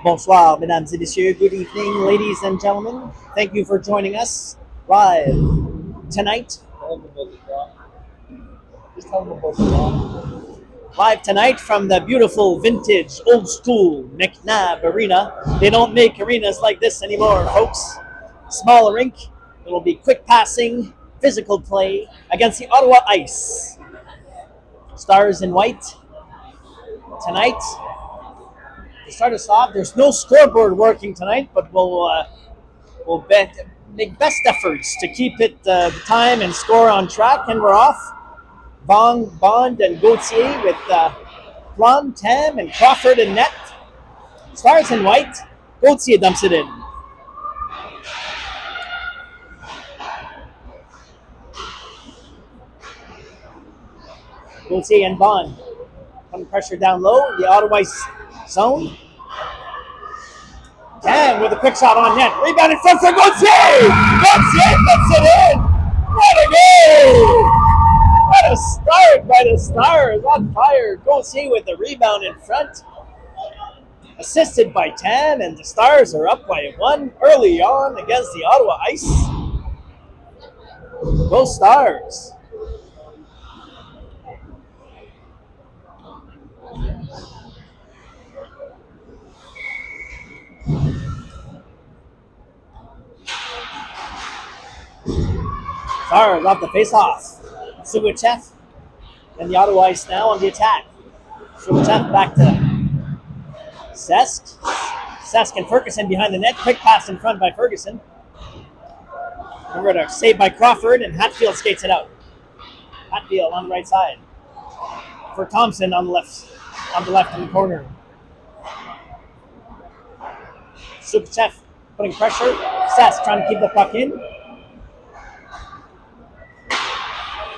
Bonsoir, mesdames et messieurs. Good evening, ladies and gentlemen. Thank you for joining us live tonight. Live tonight from the beautiful, vintage, old school McNabb Arena. They don't make arenas like this anymore, folks. Small rink. It'll be quick passing, physical play against the Ottawa Ice. Stars in white tonight. To start us off, there's no scoreboard working tonight, but we'll make best efforts to keep it the time and score on track, and we're off. Bond and Gauthier with Plum, Tam, and Crawford in net. Stars in white. Gauthier dumps it in. Gauthier and Bond. Putting pressure down low in the Ottawa Ice zone. Tam with a quick shot on net. Rebound in front for Gauthier! Gauthier puts it in! What a goal! What a start by the Stars on fire. Gauthier with the rebound in front. Assisted by Tam, and the Stars are up by one early on against the Ottawa Ice. Go Stars. Stars off the face-off. Sugachev and the Ottawa Ice now on the attack. Sugachev back to Sesk. Sesk and Ferguson behind the net. Quick pass in front by Ferguson. Remember to save by Crawford, and Hatfield skates it out. Hatfield on the right side for Thompson on the left in the corner. Sugachev putting pressure. Sesk trying to keep the puck in.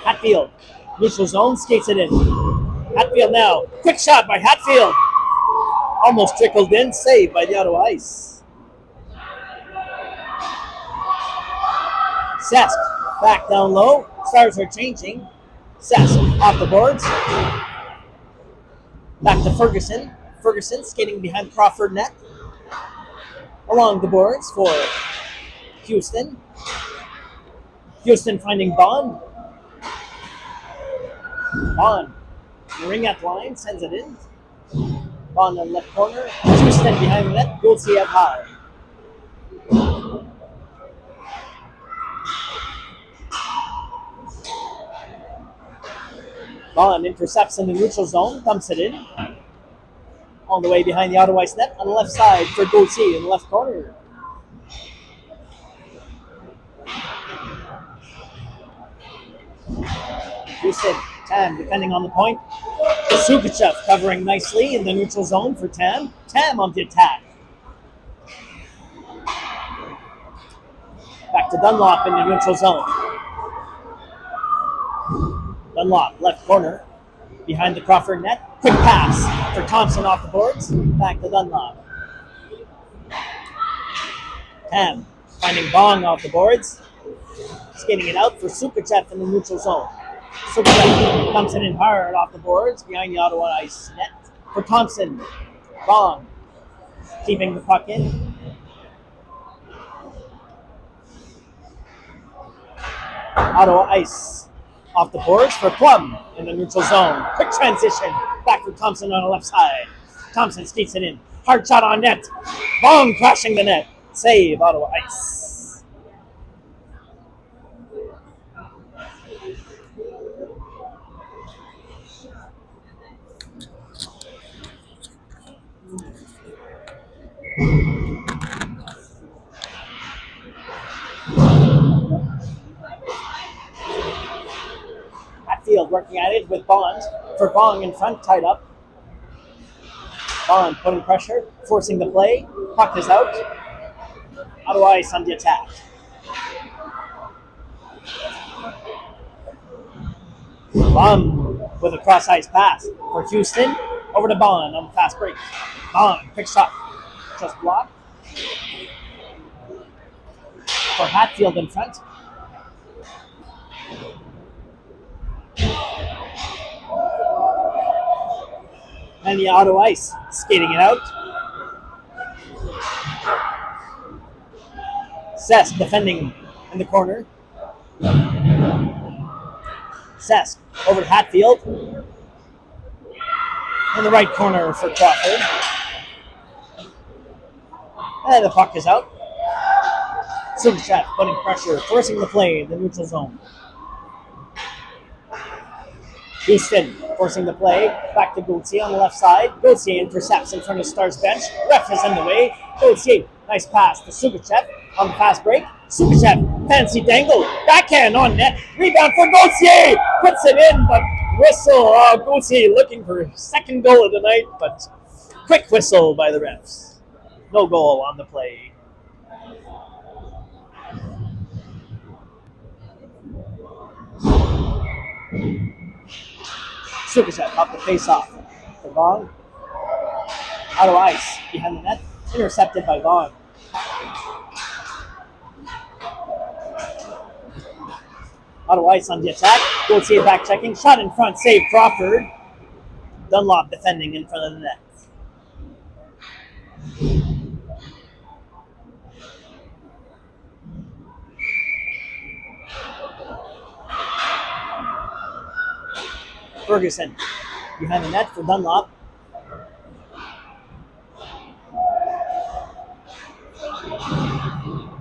Hatfield, neutral zone, skates it in. Hatfield now, quick shot by Hatfield. Almost trickled in, saved by the Ottawa Ice. Sesk, back down low. Stars are changing. Sesk off the boards. Back to Ferguson. Ferguson skating behind Crawford net. Along the boards for Houston. Houston finding Bond. Bond, the ring at line, sends it in. Bond on left corner. Houston behind the net. Gauthier up high. Bond intercepts in the neutral zone, dumps it in. On the way behind the Ottawa Ice net on the left side for Gauthier in the left corner. Houston. Tam defending on the point. Sugachev covering nicely in the neutral zone for Tam. Tam on the attack. Back to Dunlop in the neutral zone. Dunlop, left corner, behind the Crawford net. Quick pass for Thompson off the boards. Back to Dunlop. Tam finding Bong off the boards. Skating it out for Sugachev in the neutral zone. Sugachev dumps it in hard off the boards behind the Ottawa Ice net for Thompson. Bong keeping the puck in. Ottawa Ice off the boards for Plum in the neutral zone. Quick transition back for Thompson on the left side. Thompson skates it in. Hard shot on net. Bong crashing the net. Save Ottawa Ice. Hatfield working at it with Bond for Bong in front, tied up. Bond putting pressure, forcing the play. Puck is out. Ottawa Ice on the attack. Bond with a cross ice pass for Houston. Over to Bond on the fast break. Bond, quick shot. Just blocked. For Hatfield in front. And the Ottawa Ice skating it out. Sesk defending in the corner. Sesk over to Hatfield. In the right corner for Crawford. And the puck is out. Sugachev putting pressure, forcing the play in the neutral zone. Houston forcing the play. Back to Gauthier on the left side. Gauthier intercepts in front of Star's bench. Ref is in the way. Gauthier, nice pass to Sugachev on the fast break. Sugachev, fancy dangle. Backhand on net. Rebound for Gauthier. Puts it in, but whistle. Oh, Gauthier looking for his second goal of the night, but quick whistle by the refs. No goal on the play. Sugachev up the face-off for Vaughn. Ottawa Ice behind the net. Intercepted by Vaughn. Ottawa Ice on the attack. Gauthier back checking. Shot in front. Save Crawford. Dunlop defending in front of the net. Ferguson behind the net for Dunlop.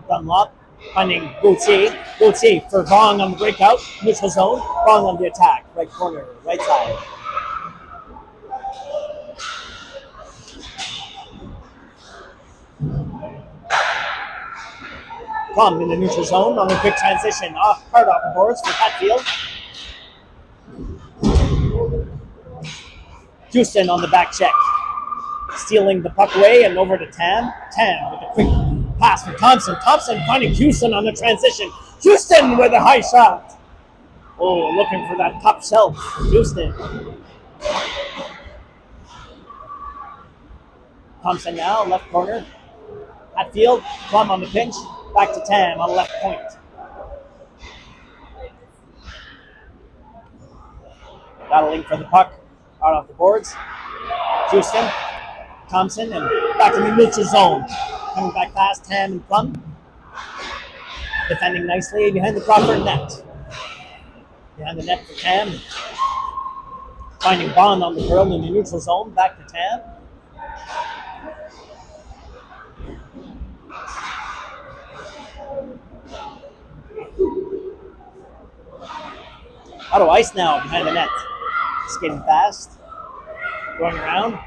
Dunlop finding Gauthier. Gauthier for Vaughn on the breakout. Neutral zone. Vaughn on the attack. Right corner. Right side. Plum in the neutral zone on the quick transition. Hard off the boards for Hatfield. Houston on the back check. Stealing the puck away and over to Tam. Tam with a quick pass for Thompson. Thompson finding Houston on the transition. Houston with a high shot. Oh, looking for that top shelf. Houston. Thompson now, left corner. Hatfield, Plum on the pinch. Back to Tam on the left point. Battling for the puck. Out off the boards. Houston, Thompson, and back to the neutral zone. Coming back fast, Tam and Plum. Defending nicely behind the Crawford net. Behind the net for Tam. Finding Bond on the curl in the neutral zone. Back to Tam. Ottawa Ice now behind the net. Skating fast. Going around.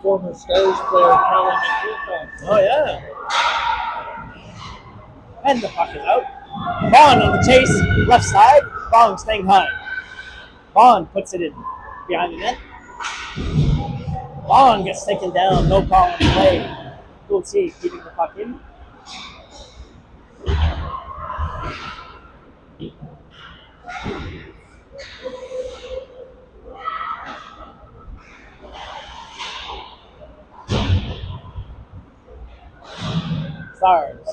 Former Stars player Colin McNabb. Oh, yeah. And the puck is out. Bond on the chase. Left side. Bond staying high. Bond puts it in behind the net. Bond gets taken down. No call on the play. Gauthier keeping the puck in. Stars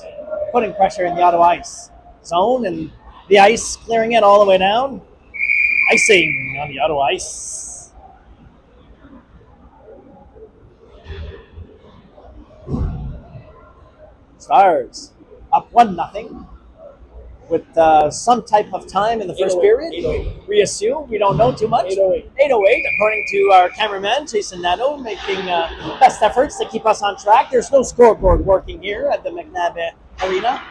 putting pressure in the Ottawa Ice zone, and the Ice clearing it all the way down. Icing on the Ottawa Ice. Stars up 1-0 with some type of time in the first period. 8:08. We assume, we don't know too much. 8:08. 8:08, according to our cameraman, Jason Nadeau, making best efforts to keep us on track. There's no scoreboard working here at the McNabb Arena.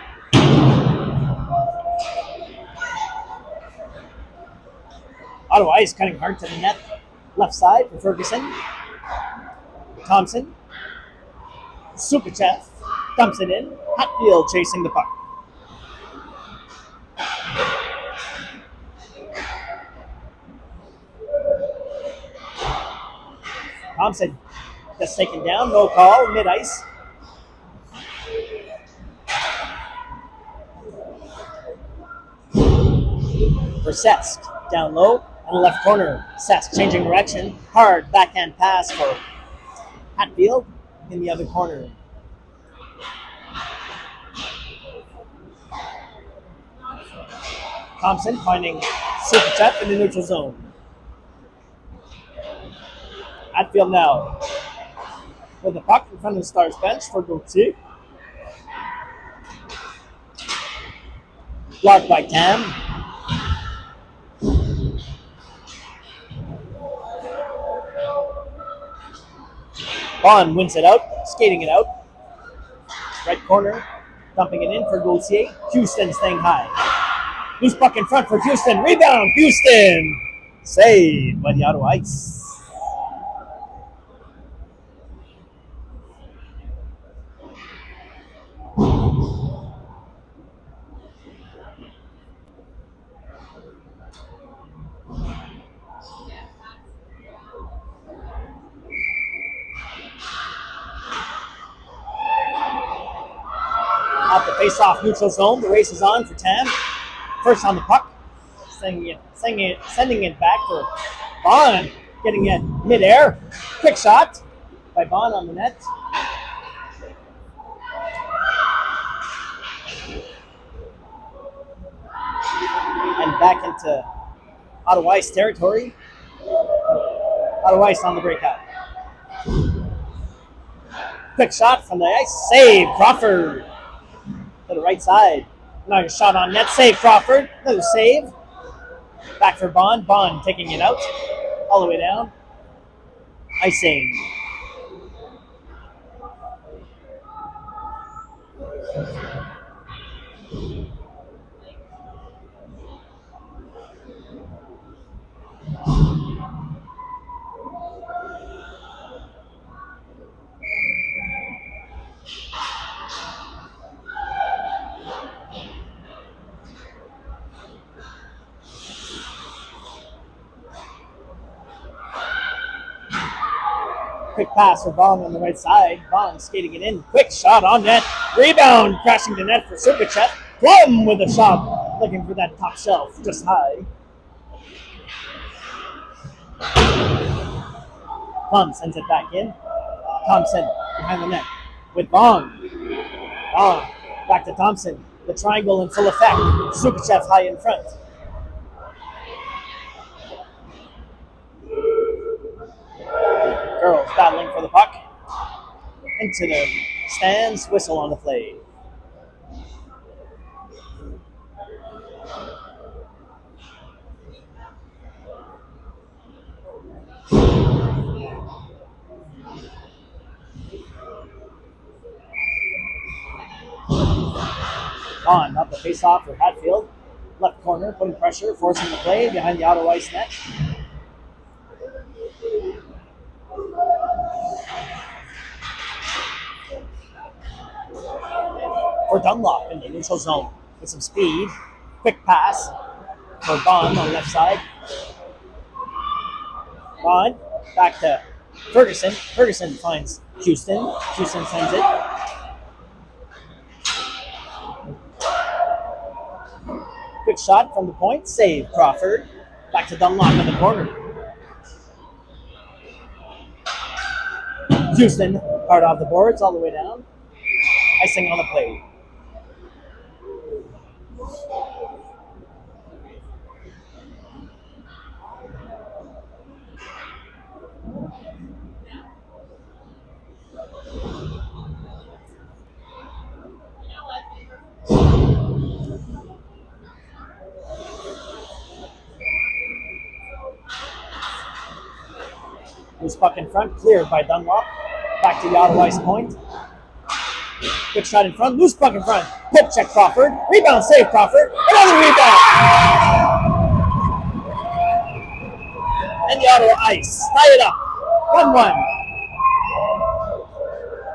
Ottawa Ice cutting hard to the net. Left side for Ferguson. Thompson. Sugachev dumps it in. Hatfield chasing the puck. Thompson just taken down, no call, mid-ice. For Sesk, down low, on the left corner. Sesk changing direction, hard backhand pass for Hatfield in the other corner. Thompson finding Superchat in the neutral zone. Atfield now with the puck in front of the Stars bench for Gauthier. Blocked by Tam. Bond wins it out, skating it out. Right corner, dumping it in for Gauthier. Houston staying high. Loose puck in front for Houston. Rebound, Houston! Saved by the Ottawa Ice. Off the face-off neutral zone, the race is on for Tam. First on the puck, sending it back for Bond, getting it midair. Quick shot by Bond on the net. And back into Ottawa Ice territory. Ottawa Ice on the breakout. Quick shot from the ice, save Crawford. To the right side. Another shot on net. Save Crawford. Another save. Back for Bond. Bond taking it out. All the way down. Icing. Quick pass for Bond on the right side. Bond skating it in. Quick shot on net. Rebound crashing the net for Superchat. Plum with a shot. Looking for that top shelf just high. Plum sends it back in. Thompson behind the net with Bond. Bond back to Thompson. The triangle in full effect. Superchat high in front. Girls battling for the puck. Into the stands, whistle on the play. On up the face-off for Hatfield. Left corner, putting pressure, forcing the play behind the Ottawa Ice net. For Dunlop in the neutral zone with some speed. Quick pass for Bond on the left side. Bond back to Ferguson. Ferguson finds Houston. Houston sends it. Quick shot from the point. Save Crawford. Back to Dunlop in the corner. Houston hard off the boards all the way down. Icing on the play. Loose puck in front, cleared by Dunlop. Back to the Ottawa Ice point. Quick shot in front, loose puck in front. Poke check Crawford. Rebound, save Crawford. Another rebound! And the Ottawa Ice tie it up.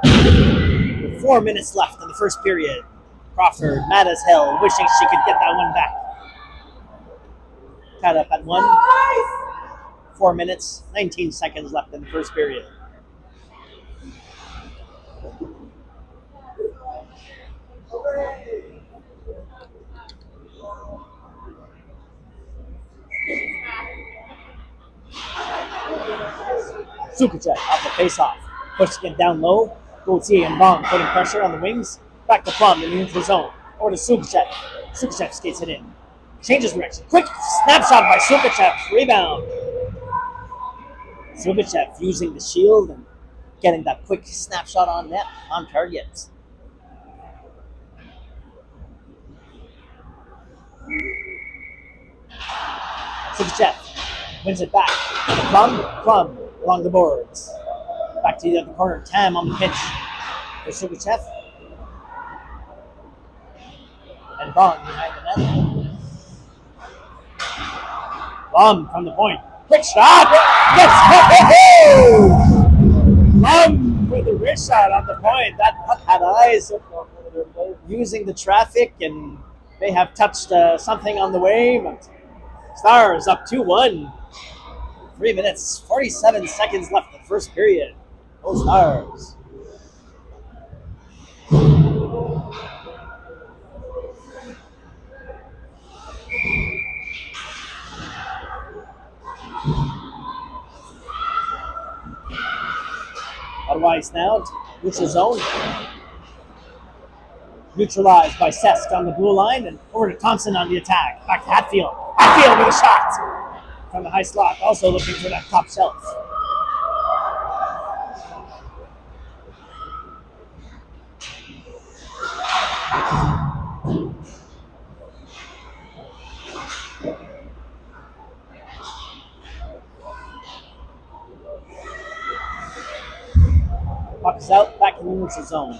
1-1. With 4 minutes left in the first period. Crawford, mad as hell, wishing she could get that one back. Tied up at 1. 4 minutes, 19 seconds left in the first period. Superchat off the face-off. Pushing it down low. Gauthier and Bond putting pressure on the wings. Back to Plum in the neutral zone. Or to Superchat. Superchat skates it in. Changes direction. Quick snapshot by Sukachev. Rebound. Sukachev using the shield and getting that quick snapshot on net, on target. Sukachev wins it back. Plum along the boards. Back to the other corner. Tam on the pitch for Sukachev. And Vaughn behind the net. Plum from the point. Quick shot! Plum with the wrist shot on the point. That puck had eyes. Using the traffic, and they have touched something on the way. But Stars up 2-1. 3 minutes, 47 seconds left in the first period. Go Stars. Ottawa Ice now, neutral zone. Neutralized by Sesk on the blue line, and over to Thompson on the attack. Back to Hatfield. Hatfield with a shot from the high slot, also looking for that top shelf. Puck is out, back in the neutral zone.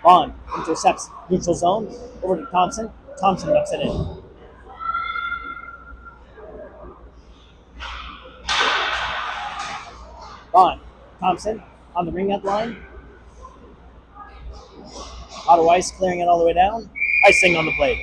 Bond intercepts neutral zone, over to Thompson. Thompson ducks it in. Bond, Thompson on the ring net line. Ottawa Ice clearing it all the way down. Icing on the plate.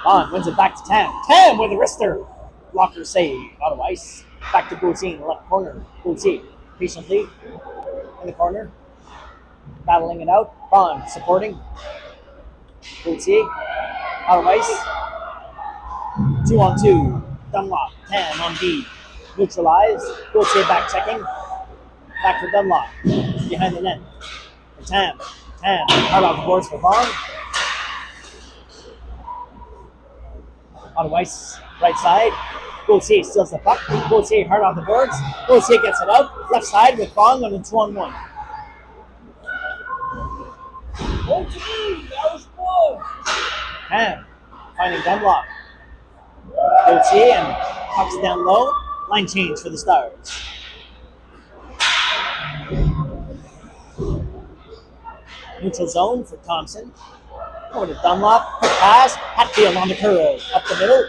Bond wins it back to Tam. Tam with a wrister. Blocker save. Ottawa Ice. Back to Gauthier in the left corner. Gauthier patiently in the corner. Battling it out. Bond supporting. Gauthier. Ottawa Ice. 2-on-2. Dunlop. Tam on D. Neutralized. Gauthier back checking. Back for Dunlop. Behind the net. For Tam. Tam out off the boards for Bond. Ottawa Ice, right side. Gauthier steals the puck. Gauthier hard off the boards. Gauthier gets it out. Left side with Bong on a 2-on-1. That was close. Ham finding Dunlop. Gauthier and pucks down low. Line change for the Stars. Neutral zone for Thompson. Over to Dunlop. Quick pass. Hatfield on the curve. Up the middle.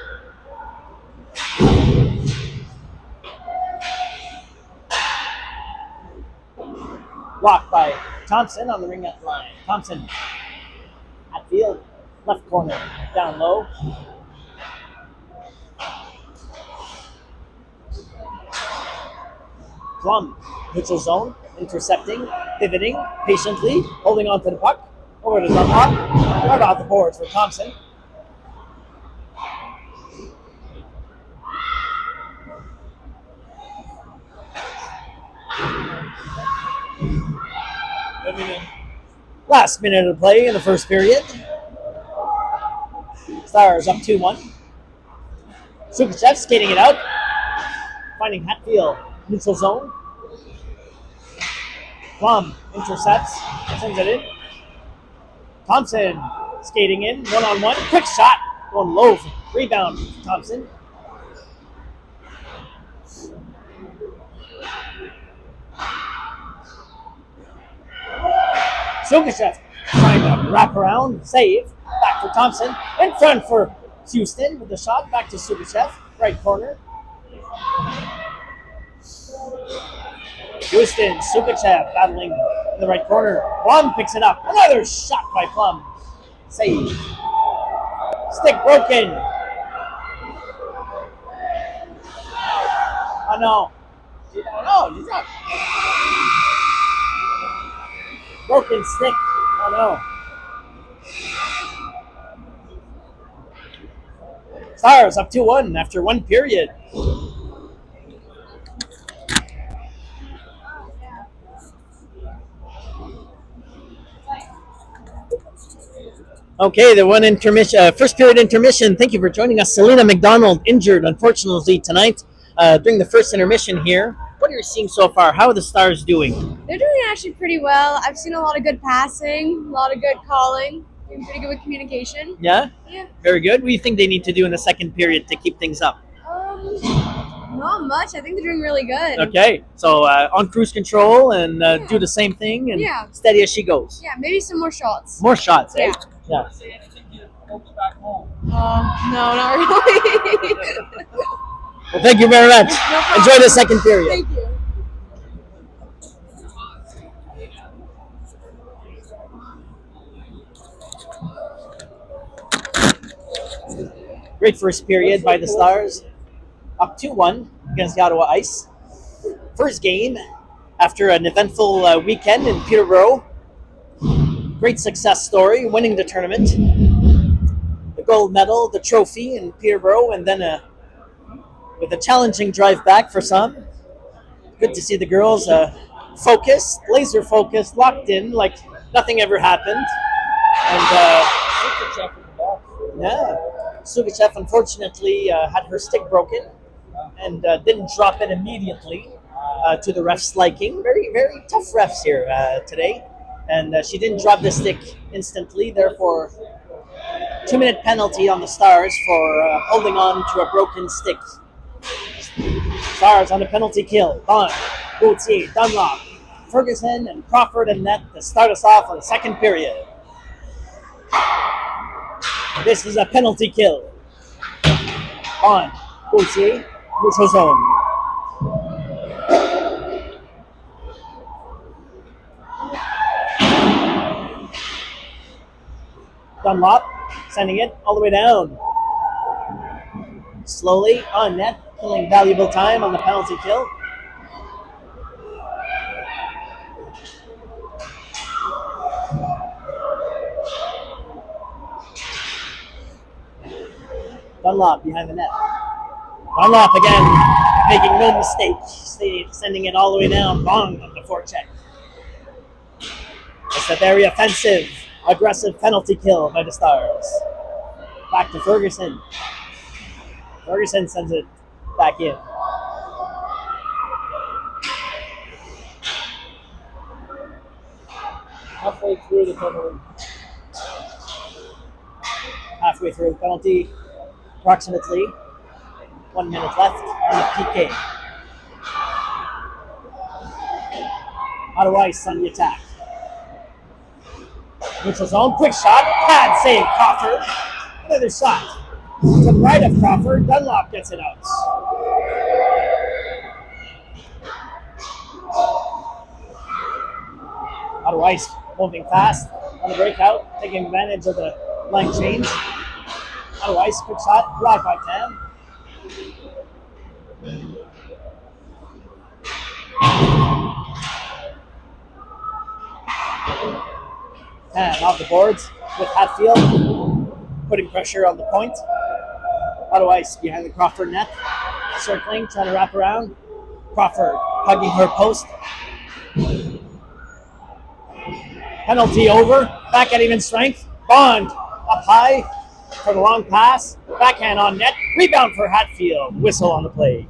Blocked by Thompson on the ring net line. Thompson. Hatfield. Left corner. Down low. Plum. Neutral zone. Intercepting. Pivoting. Patiently. Holding on to the puck. Over to Dunlop. Right off the boards for Thompson. Last minute of play in the first period. Stars up 2-1. Sukachev skating it out. Finding Hatfield. Neutral zone. Plum intercepts. Sends it in. Thompson skating in, 1-on-1, quick shot, going low, rebound, Thompson. Sukachev trying to wrap around, save, back for Thompson, in front for Houston with the shot, back to Sukachev, right corner. Houston, Sukachev battling in the right corner. Plum picks it up. Another shot by Plum. Save. Stick broken. Oh no. Oh, he's up. Broken stick. Oh no. Stars up 2-1 after one period. Okay, the one intermission, first period intermission. Thank you for joining us. Selena McDonald injured, unfortunately, tonight during the first intermission here. What are you seeing so far? How are the Stars doing? They're doing actually pretty well. I've seen a lot of good passing, a lot of good calling, doing pretty good with communication. Yeah? Yeah. Very good. What do you think they need to do in the second period to keep things up? Not much. I think they're doing really good. Okay, so on cruise control and do the same thing and steady as she goes. Yeah, maybe some more shots. More shots, eh? Yeah. Say anything to the folks back home. No, not really. Well, thank you very much. No problem. Enjoy the second period. Thank you. Great first period by the Stars. Up 2-1 against the Ottawa Ice. First game after an eventful weekend in Peterborough. Great success story, winning the tournament. The gold medal, the trophy in Peterborough, and then with a challenging drive back for some. Good to see the girls focused, laser focused, locked in like nothing ever happened. And yeah, Sugachev unfortunately had her stick broken and didn't drop it immediately to the refs' liking. Very, very tough refs here today. And she didn't drop the stick instantly, therefore 2-minute penalty on the Stars for holding on to a broken stick. Stars on a penalty kill. Bond, Gauthier, Dunlop, Ferguson, and Crawford in net to start us off on the second period. This is a penalty kill. On Gauthier, neutral zone. Dunlop sending it all the way down. Slowly on net, killing valuable time on the penalty kill. Dunlop behind the net. Dunlop again, making no mistake, sending it all the way down. Bong on the forecheck. It's a very offensive, aggressive penalty kill by the Stars. Back to Ferguson. Ferguson sends it back in. Halfway through the penalty. Halfway through the penalty, approximately 1 minute left on the PK. Ottawa Ice on the attack. Neutral zone, quick shot, pad save, Crawford. Another shot. To the right of Crawford, Dunlop gets it out. Ottawa Ice moving fast on the breakout, taking advantage of the line change. Ottawa Ice, quick shot, blocked by Tam. Tam off the boards with Hatfield, putting pressure on the point. Ottawa Ice behind the Crawford net, circling, trying to wrap around. Crawford hugging her post. Penalty over, back at even strength. Bond up high for the long pass. Backhand on net, rebound for Hatfield. Whistle on the play.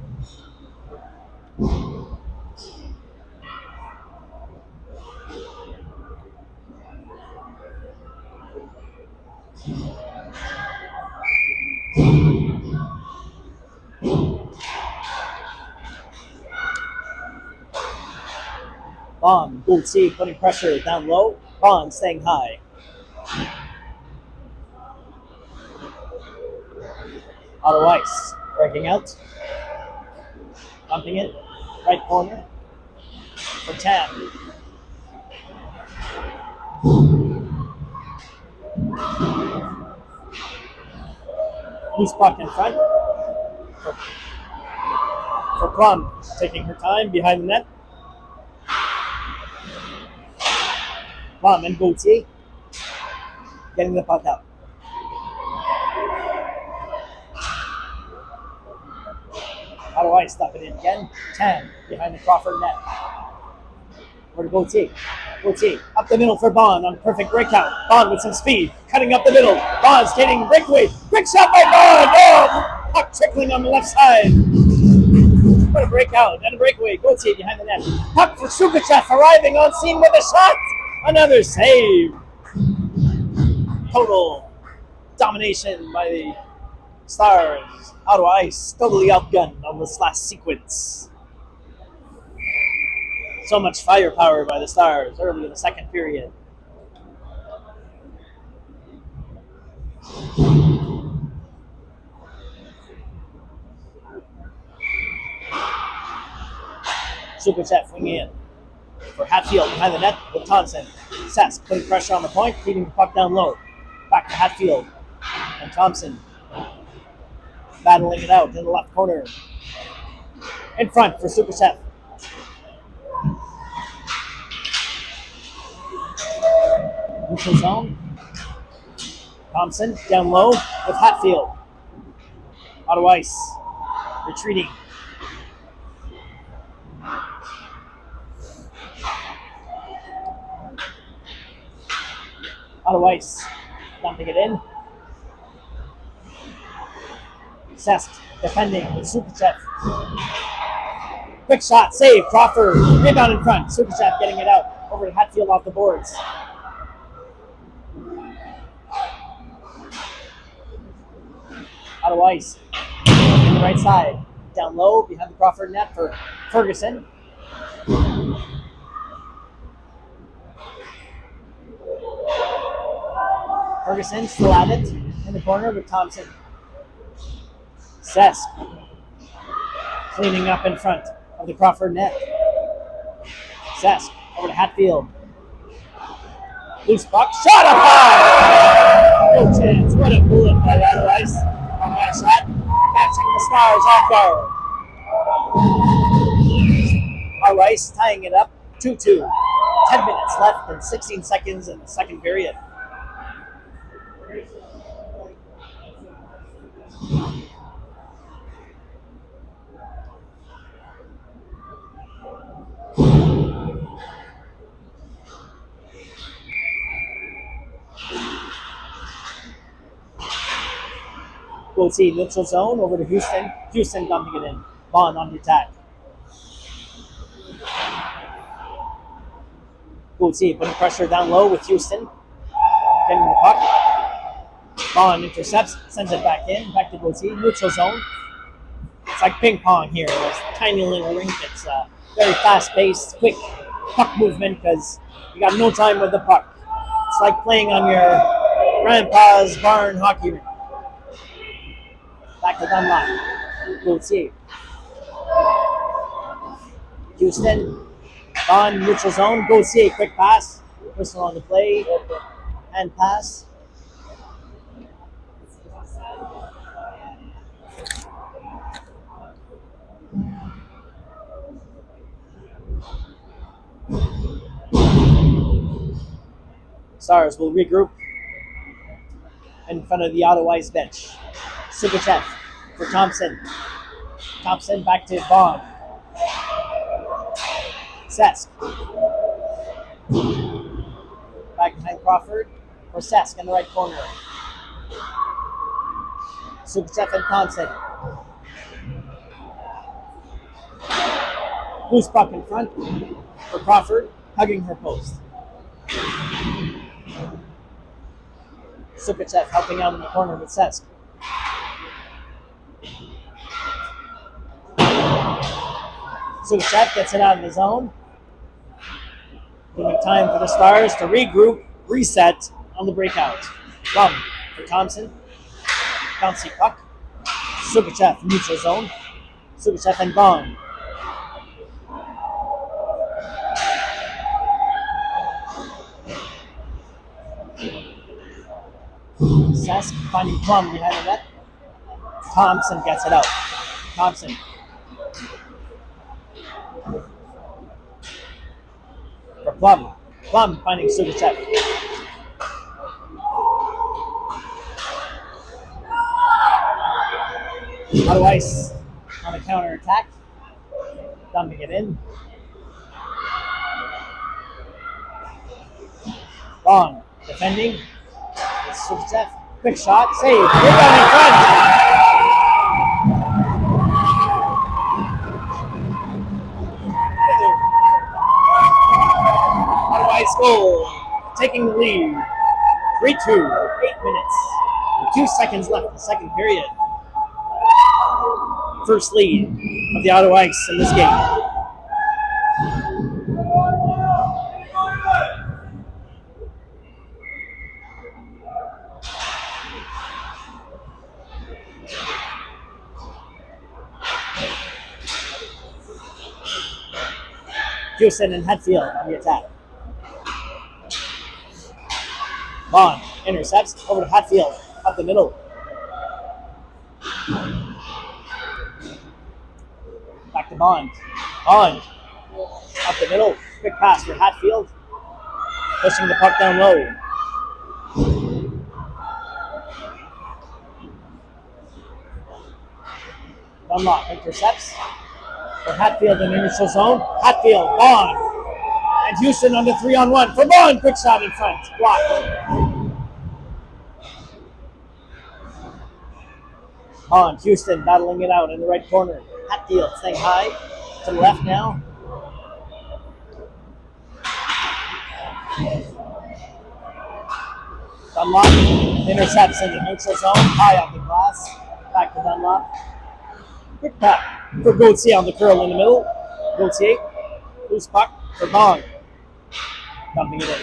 Bond, Gauthier putting pressure down low. Bond staying high. Ottawa Ice breaking out. Bumping it. Right corner for Tam. Loose puck in front for Plum, taking her time behind the net. Plum and Gauthier getting the puck out. Ottawa Ice stuff it in again. 10 behind the Crawford net. Over to Gauthier. Gauthier up the middle for Bond on perfect breakout. Bond with some speed, cutting up the middle. Bond skating breakaway. Quick shot by Bond. Oh, puck trickling on the left side. What a breakout and a breakaway. Gauthier behind the net. Puck for Sukachev arriving on scene with a shot. Another save. Total domination by the Stars. Ottawa Ice totally outgunned on this last sequence. So much firepower by the Stars early in the second period. Sukachev winging in for Hatfield behind the net with Thompson. Sask putting pressure on the point, feeding the puck down low. Back to Hatfield and Thompson battling it out in the left corner. In front for Sukachev. Neutral zone. Thompson down low with Hatfield. Ottawa Ice retreating. Ottawa Ice dumping it in. Sask defending with Sukachev. Quick shot, save, Crawford, rebound in front. Sukachev getting it out over to Hatfield off the boards. Ottawa Ice on the right side. Down low behind the Crawford net for Ferguson. Ferguson still at it in the corner with Thompson. Sask cleaning up in front of the Crawford net. Sask over to Hatfield. Loose puck, shot up high! No chance, what a bullet by Ottawa Ice on that shot. Catching the Stars off guard. Ottawa Ice tying it up 2-2. 10 minutes left and 16 seconds in the second period. We'll see neutral zone over to Houston. Houston dumping it in. Bond on the attack. We'll see putting pressure down low with Houston. Getting the puck. Bond intercepts, sends it back in. Back to Gauthier. Neutral zone. It's like ping pong here. It's a tiny little rink. It's very fast paced, quick puck movement because you got no time with the puck. It's like playing on your grandpa's barn hockey rink. Back to Dunlop. Gauthier. Houston. On neutral zone. Gauthier. Quick pass. Whistle on the play. Hand pass. Stars will regroup in front of the Ottawa Ice bench. Sukachev for Thompson. Thompson back to Bond. Sask. Back behind Crawford for Sask in the right corner. Sukachev and Thompson. Loose puck in front for Crawford, hugging her post. Sukachev helping out in the corner with Sask. Sukachev gets it out of the zone. Giving time for the Stars to regroup, reset on the breakout. Rum for Thompson. Bouncy puck. Sukachev neutral zone. Sukachev and Bond. Sask finding Plum behind the net. Thompson gets it out. Thompson Plum. Plum finding Sugachev. Ottawa Ice on a counter attack. Dumping it in. Long defending. It's Sugachev. Quick shot. Save. Rebound in front. Ottawa Ice goal. Taking the lead. 3-2. 8 minutes. 2 seconds left in the second period. First lead of the Ottawa Ice in this game. Houston and Hatfield on the attack. Bond intercepts over to Hatfield up the middle. Back to Bond. Bond up the middle. Quick pass for Hatfield. Pushing the puck down low. Dunlop intercepts for Hatfield in the initial zone. Hatfield, Bond, and Houston on the 3-on-1 for Bond. Quick shot in front. Blocked. Bond, Houston battling it out in the right corner. Hatfield staying high to the left now. Dunlop intercepts in the neutral zone, high off the glass. Back to Dunlop. Quick pass for Gauthier on the curl in the middle. Gauthier, loose puck for Bond. Dumping it in.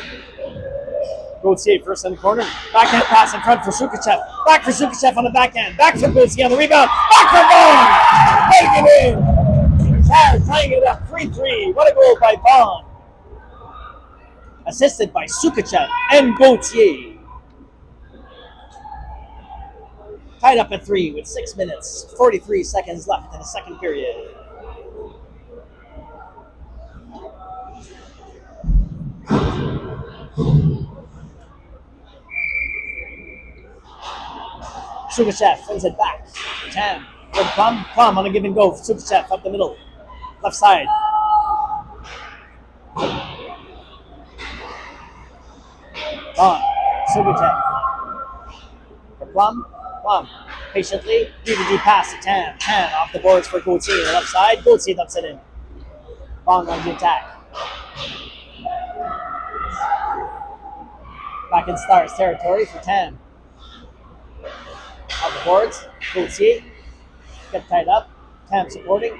Gauthier first in the corner. Backhand pass in front for Sugachev. Back for Sugachev on the backhand. Back for Gauthier on the rebound. Back for Bond! Take it in! Chaz tying it up 3-3. What a goal by Bond. Assisted by Sugachev and Gauthier. Tied up at 3 with 6 minutes, 43 seconds left in the second period. Sugachev sends it back. Tam with Plum. Plum on a give and go for Sugachev up the middle. Left side. Bond. Sugachev. For Plum. Plum patiently, DVD pass to Tam. Tam off the boards for Gauthier. Left side, Gauthier dumps it in. Bond on the attack. Back in Stars territory for Tam. Off the boards, Gauthier. Get tied up. Tam supporting.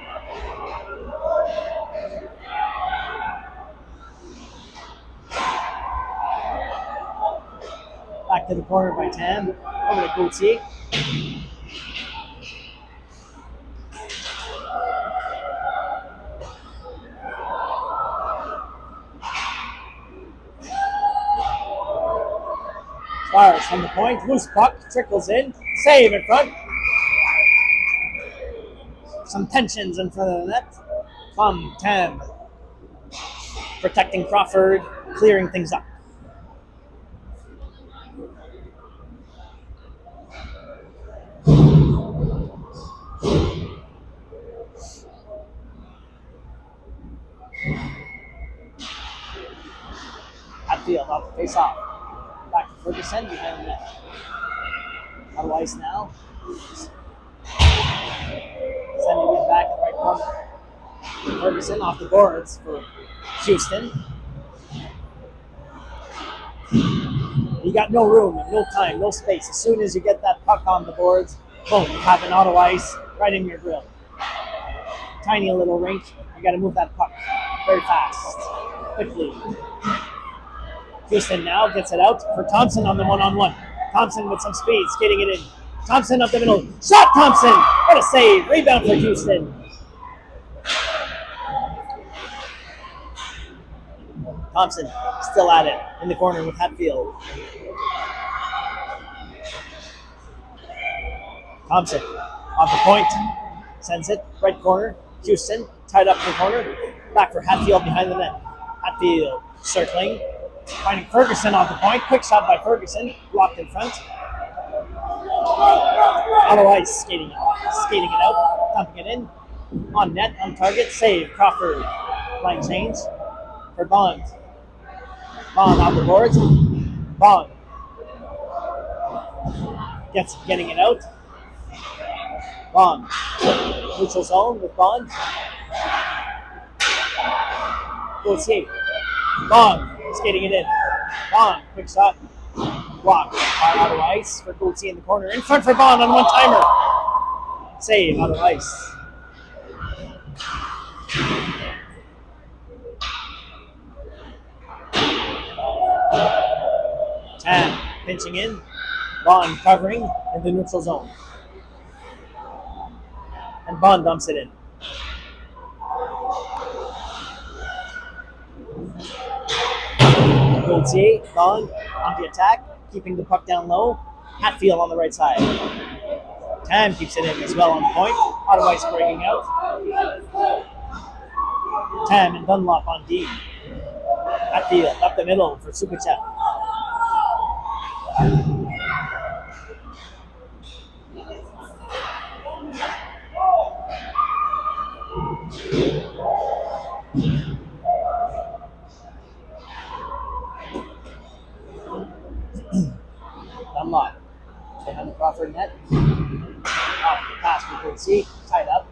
Back to the corner by Tam. Over to Gauthier. Stars from the point. Loose puck. Trickles in. Save in front. Some tensions in front of the net. Plum, Tam. Protecting Crawford. Clearing things up. Hatfield off the face off. Back to Ferguson behind the net. Ottawa Ice now. Sending it back in the right corner. Ferguson off the boards for Houston. You got no room, no time, no space. As soon as you get that puck on the boards, boom, you have an Ottawa Ice right in your grill. Tiny little rink. You got to move that puck very fast, quickly. Houston now gets it out for Thompson on the one-on-one. Thompson with some speed, skating it in. Thompson up the middle. Shot Thompson! What a save. Rebound for Houston. Thompson still at it in the corner with Hatfield. Thompson off the point. Sends it. Right corner. Houston tied up in the corner. Back for Hatfield behind the net. Hatfield Circling. Finding Ferguson off the point. Quick shot by Ferguson. Blocked in front. Ottawa Ice skating it out. Dumping it in. On net, on target. Save. Crawford. Line change for Bond. Bond on the boards. Bond. Getting it out. Bond. Neutral zone with Bond. Gauthier. Bond skating it in. Bond, quick shot. Blocked by Ottawa Ice for Gauthier in the corner. In front for Bond on one timer. Save Ottawa Ice. Tam pinching in. Bond covering in the neutral zone. And Bond dumps it in. Gauthier, Bond on the attack, keeping the puck down low. Hatfield on the right side. Tam keeps it in as well on the point. Ottawa Ice breaking out. Tam and Dunlop on D. Hatfield up the middle for Sukuchev. Dunlop behind the Crawford net. Off the pass for Gauthier. Tied up.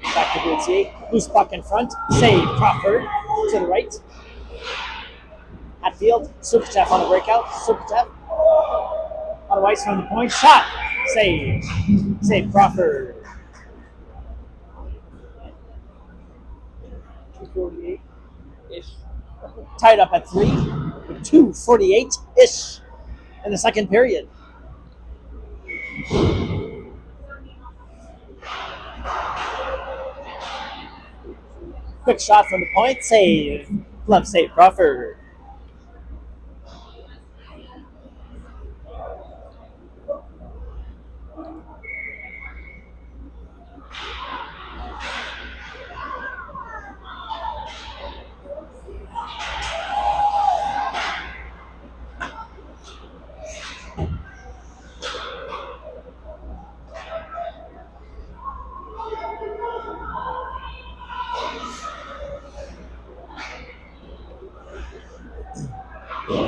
Back to Gauthier. Loose puck in front. Save Crawford to the right. Hatfield. Sukuchev on the breakout. Sukuchev. Ottawa Ice from the point. Shot. Save. Save Crawford. 248-ish. Tied up at 3 with 2:48-ish in the second period. Quick shot from the point. Save. Glove save Crawford.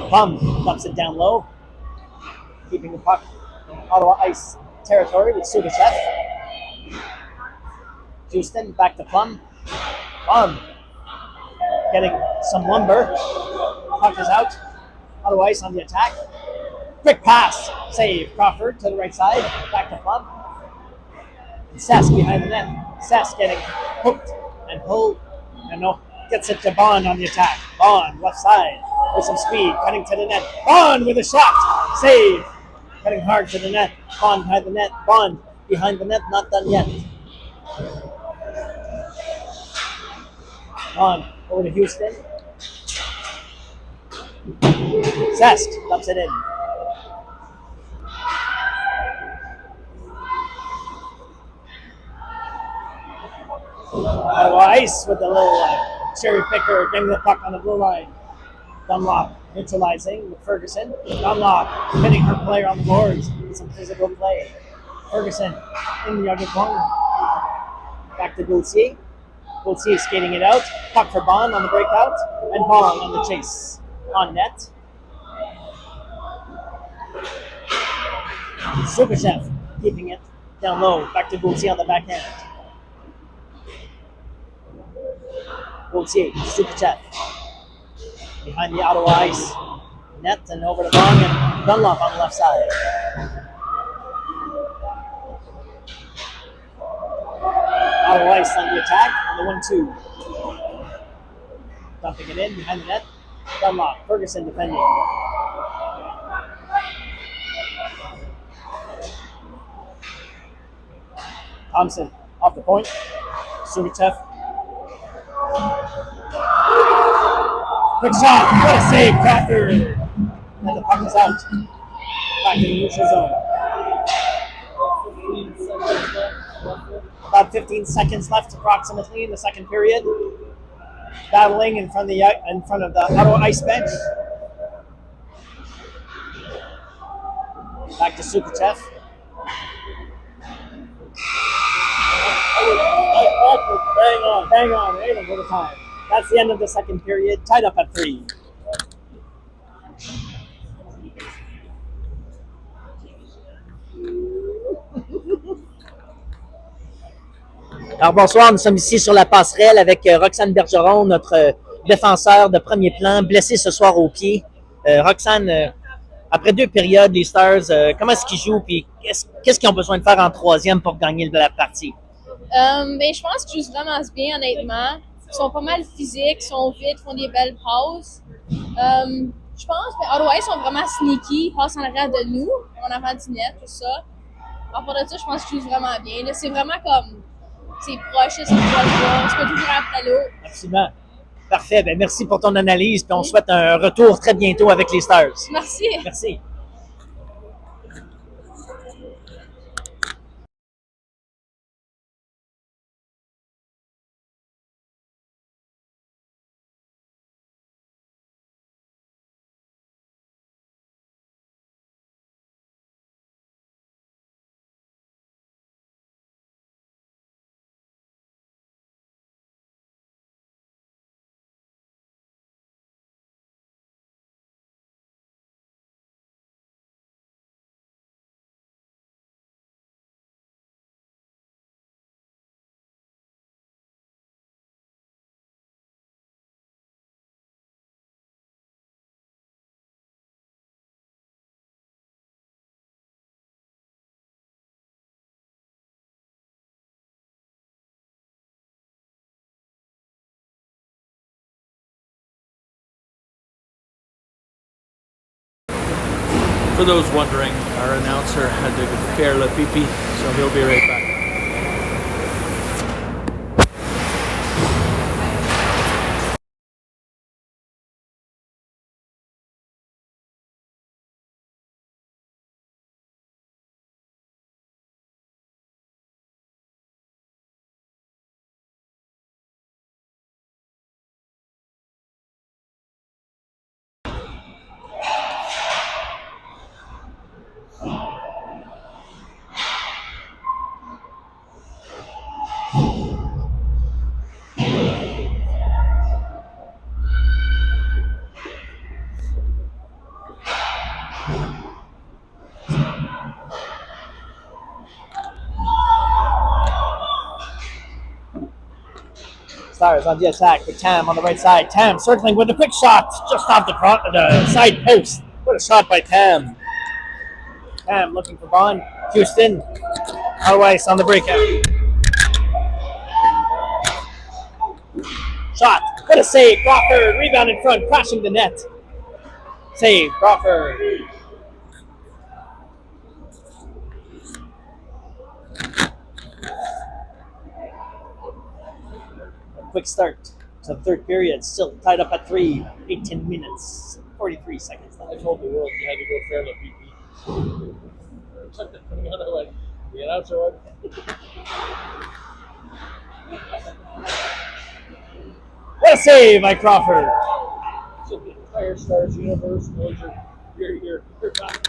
Plum dumps it down low, keeping the puck in Ottawa Ice territory with Sukuchev. Houston back to Plum. Plum getting some lumber. Puck is out. Ottawa Ice on the attack. Quick pass. Save Crawford to the right side. Back to Plum. And Sask behind the net. Sask getting hooked and pulled. And no, gets it to Bond on the attack. Bond left side. With some speed, cutting to the net. Bond with a shot. Save. Cutting hard to the net. Bond behind the net. Bond behind the net. Not done yet. Bond over to Houston. Sask dumps it in. Ottawa Ice with the little cherry picker getting the puck on the blue line. Dunlop neutralizing with Ferguson. Dunlop hitting her player on the boards with some physical play. Ferguson in the other corner. Back to Gauthier. Gauthier skating it out. Puck for Bond on the breakout. And Bond on the chase. On net. Sukuchev keeping it down low. Back to Gauthier on the backhand. Gauthier, Sukuchev. Behind the Ottawa Ice net and over to Bond and Dunlop on the left side. Ottawa Ice on the attack on the 1-2. Dumping it in behind the net. Dunlop, Ferguson defending. Thompson off the point. Sukuchev. Quick shot. What a save, Crawford. And the puck is out. Back in the neutral zone. About 15 seconds left approximately in the second period. battling in front of the Ottawa Ice bench. Back to Sukachev. Bang on, right? Over time. That's the end of the second period. Tied up at 3. Alors bonsoir, nous sommes ici sur la passerelle avec Roxane Bergeron, notre défenseur de premier plan, blessé ce soir au pied. Roxane, après 2 périodes, les Stars, comment est-ce qu'ils jouent puis qu'est-ce qu'ils ont besoin de faire en troisième pour gagner la partie? Ben, je pense qu'ils jouent vraiment bien, honnêtement. Ils sont pas mal physiques, ils sont vite, font des belles passes. Je pense que Ottawa Ice sont vraiment sneaky, ils passent en arrière de nous, en avant du net, tout ça. À part de ça, je pense qu'ils jouent vraiment bien. Là, c'est vraiment comme, c'est proche, c'est pas toujours après l'autre. Absolument. Parfait. Ben, merci pour ton analyse. Puis on souhaite un retour très bientôt avec les Stars. Merci. Merci. For those wondering, our announcer had to faire le pipi, so he'll be right back. Stars on the attack with Tam on the right side. Tam circling with a quick shot just off the side post. What a shot by Tam. Tam looking for Bond. Houston. Ottawa Ice on the breakout. Shot. What a save. Crawford. Rebound in front. Crashing the net. Save. Crawford. Quick start to the third period. Still tied up at 3. 18 minutes. 43 seconds left. I told the world you had to go faire le pipi. Took the other way. Get out so What a save by Crawford. So the entire Stars universe knows you're not.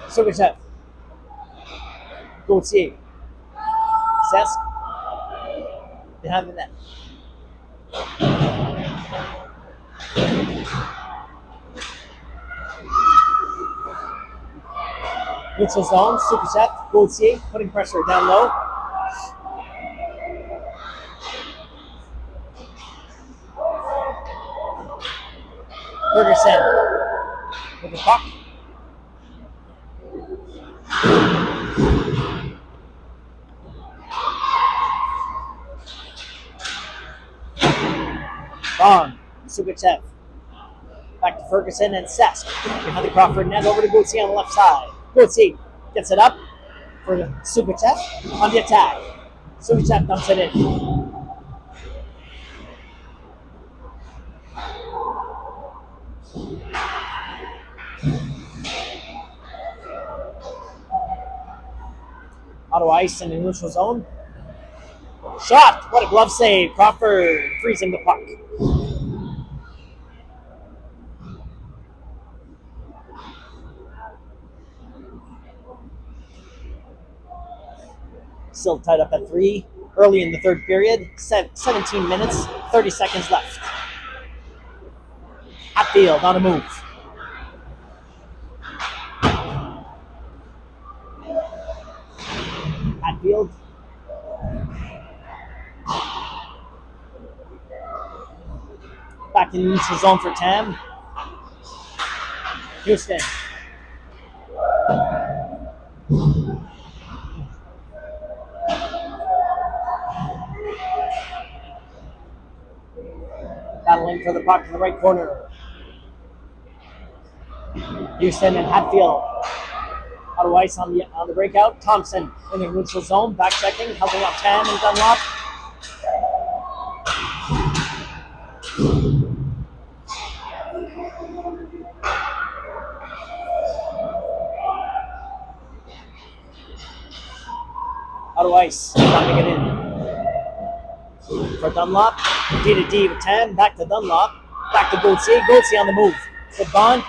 Sukachev. Gauthier. Sesk. Behind the net. Neutral zone. Sukachev. Gauthier putting pressure down low. Ferguson with the puck. Bond, Sukachev. Back to Ferguson and Sesk. Behind the Crawford net over to Gauthier on the left side. Gauthier gets it up for Sukachev on the attack. Sukachev dumps it in. Ottawa Ice in the neutral zone. Shot! What a glove save. Crawford freezing the puck. Still tied up at 3. Early in the third period. 17 minutes, 30 seconds left. Hatfield on a move. Hatfield. Back in the neutral zone for Tam. Houston. Battling for the puck in the right corner. Houston and Hatfield. Ottawa Ice on the breakout. Thompson in the neutral zone, back checking, helping out Tam and Dunlop. Ottawa Ice trying to get in. For Dunlop, D to D with Tam, back to Dunlop, back to Gauthier. Gauthier on the move with Bond.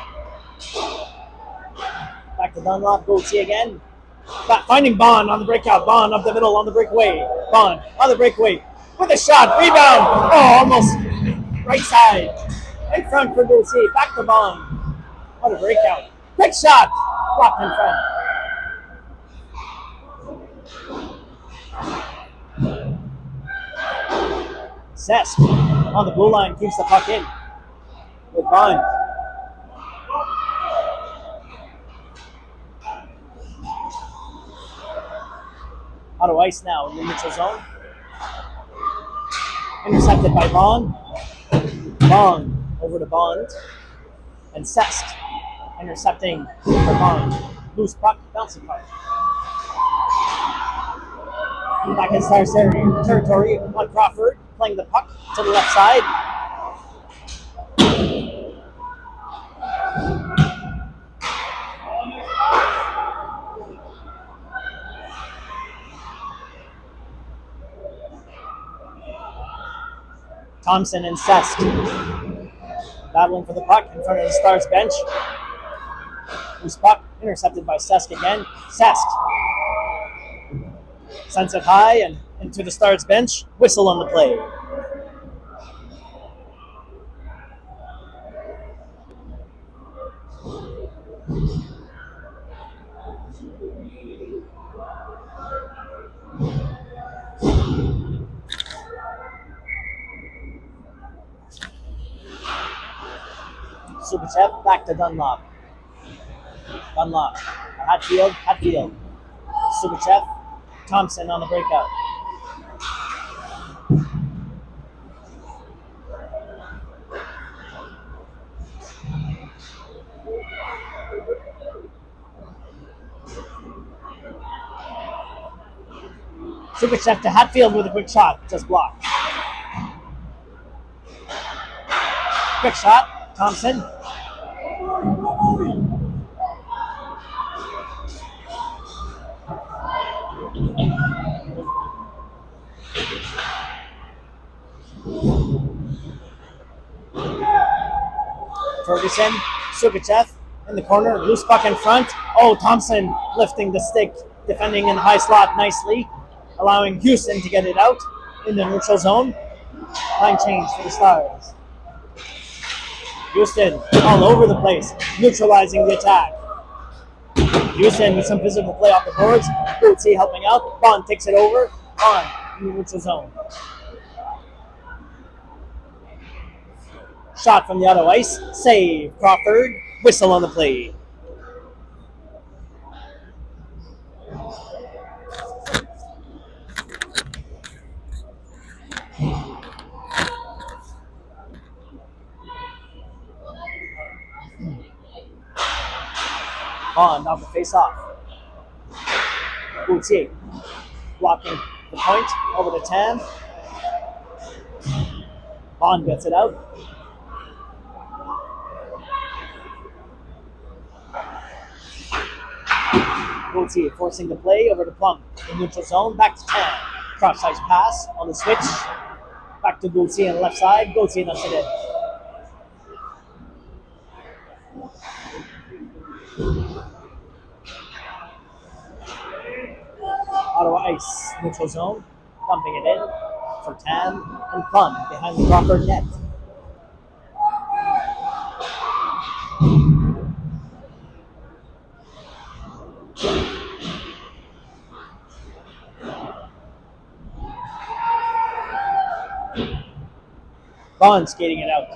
Back to Dunlop, Gauthier again. Finding Bond on the breakout. Bond up the middle on the breakaway. Bond on the breakaway with a shot. Rebound. Oh, almost right side. In front for Gauthier. Back to Bond. What a breakout. Quick shot. Blocked in front. Sesk on the blue line keeps the puck in with Bond. Ottawa Ice now in the neutral zone. Intercepted by Bond. Bond over to Bond. And Sesk intercepting for Bond. Loose puck, bouncing puck. Back in Stars territory on Crawford, playing the puck to the left side. Thompson and Sesk battling for the puck in front of the Stars bench. Loose puck intercepted by Sesk again. Sesk sends it high and into the Stars bench. Whistle on the play. Subachev back to Dunlop. Dunlop. Hatfield. Subachev. Thompson on the breakout. Subachev to Hatfield with a quick shot. Just blocked. Quick shot. Thompson. Ferguson, Sugachev in the corner, loose puck in front. Oh, Thompson lifting the stick, defending in the high slot nicely, allowing Houston to get it out in the neutral zone. Line change for the Stars. Houston all over the place, neutralizing the attack. Houston with some physical play off the boards. Bootsy helping out. Bond takes it over. On in the neutral zone. Shot from the Ottawa Ice. Save. Crawford. Whistle on the play. Bond off the face-off. Gauthier blocking the point over to Tam. Bond gets it out. Gauthier forcing the play over to Plum in neutral zone. Back to Tan. Cross ice pass on the switch. Back to Gauthier on the left side. Gauthier knocks it in. Ottawa Ice, neutral zone, pumping it in for Tan and Fun behind the Crawford net. Bond skating it out.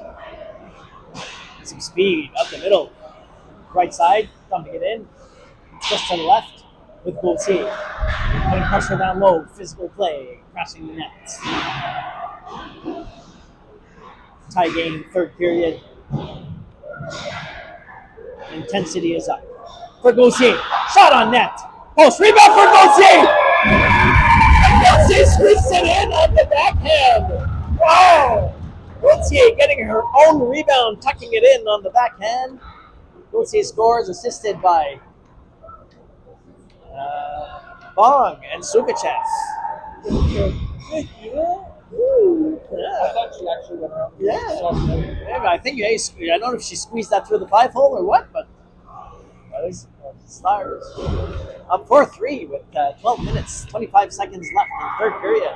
Some speed up the middle. Right side, dumping it in. Just to the left with Gauthier. Putting pressure down low, physical play, crashing the net. Tie game, third period. Intensity is up. For Gauthier, shot on net. Post rebound for Gauthier! Gauthier squeezes it in on the backhand. Wow! Gauthier getting her own rebound, tucking it in on the backhand. Gauthier scores, assisted by Bong and Sukachev. Thank you. I thought she actually went around. Yeah, I think I don't know if she squeezed that through the 5-hole or what, but that was Stars up 4-3 with 12 minutes, 25 seconds left in the third period.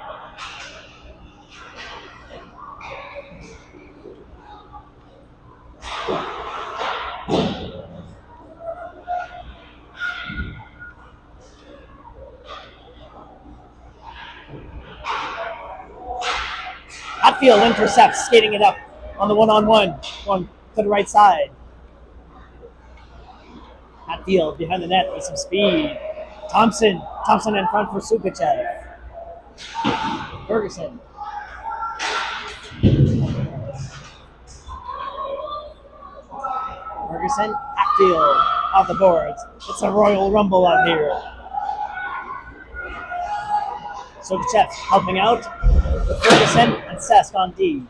Hatfield intercepts, skating it up on the one-on-one, going to the right side. Hatfield behind the net with some speed. Thompson in front for Sukachev. Ferguson. Hatfield off the boards. It's a Royal Rumble out here. Sukachev helping out with Ferguson and Sask on D.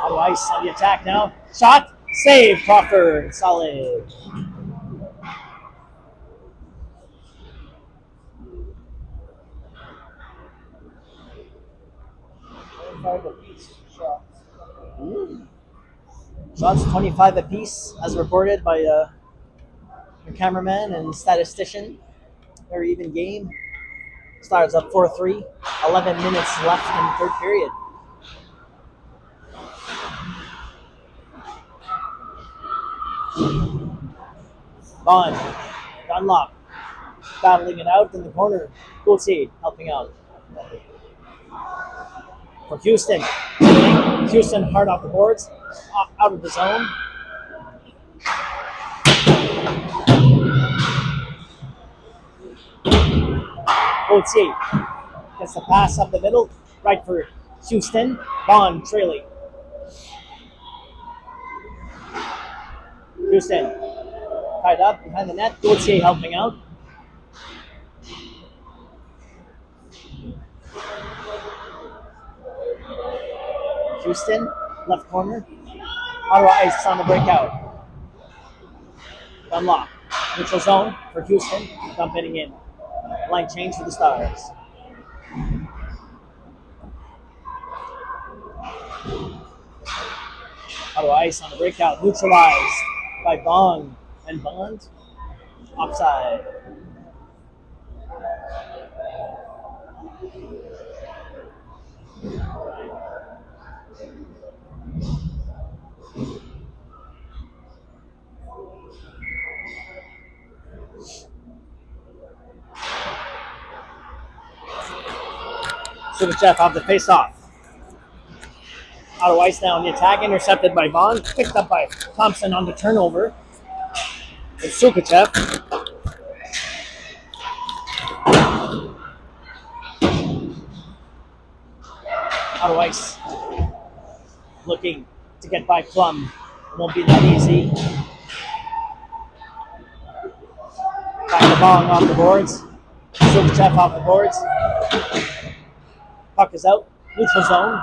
Ottawa Ice on the attack now. Shot, save, Crawford, solid. Shots 25 apiece, as reported by your cameraman and statistician. Very even game. Stars up 4-3. 11 minutes left in the third period. Bond, Dunlop, battling it out in the corner. Gauthier helping out. For Houston. Houston hard off the boards, out of the zone. Gauthier gets the pass up the middle, right for Houston. Bond trailing. Houston tied up behind the net. Gauthier helping out. Houston, left corner. Ottawa Ice on the breakout. Dunlop, neutral zone for Houston. Dumping in. Line change for the Stars. Ottawa Ice on the breakout. Neutralized by Bong and Bond. Offside. Sukachev off the face-off. Ottawa Ice now on the attack, intercepted by Bond, picked up by Thompson on the turnover. It's Sukachev. Ottawa Ice looking to get by Plum. It won't be that easy. Back to Bong off the boards. Sukachev off the boards. Puck is out. Neutral zone.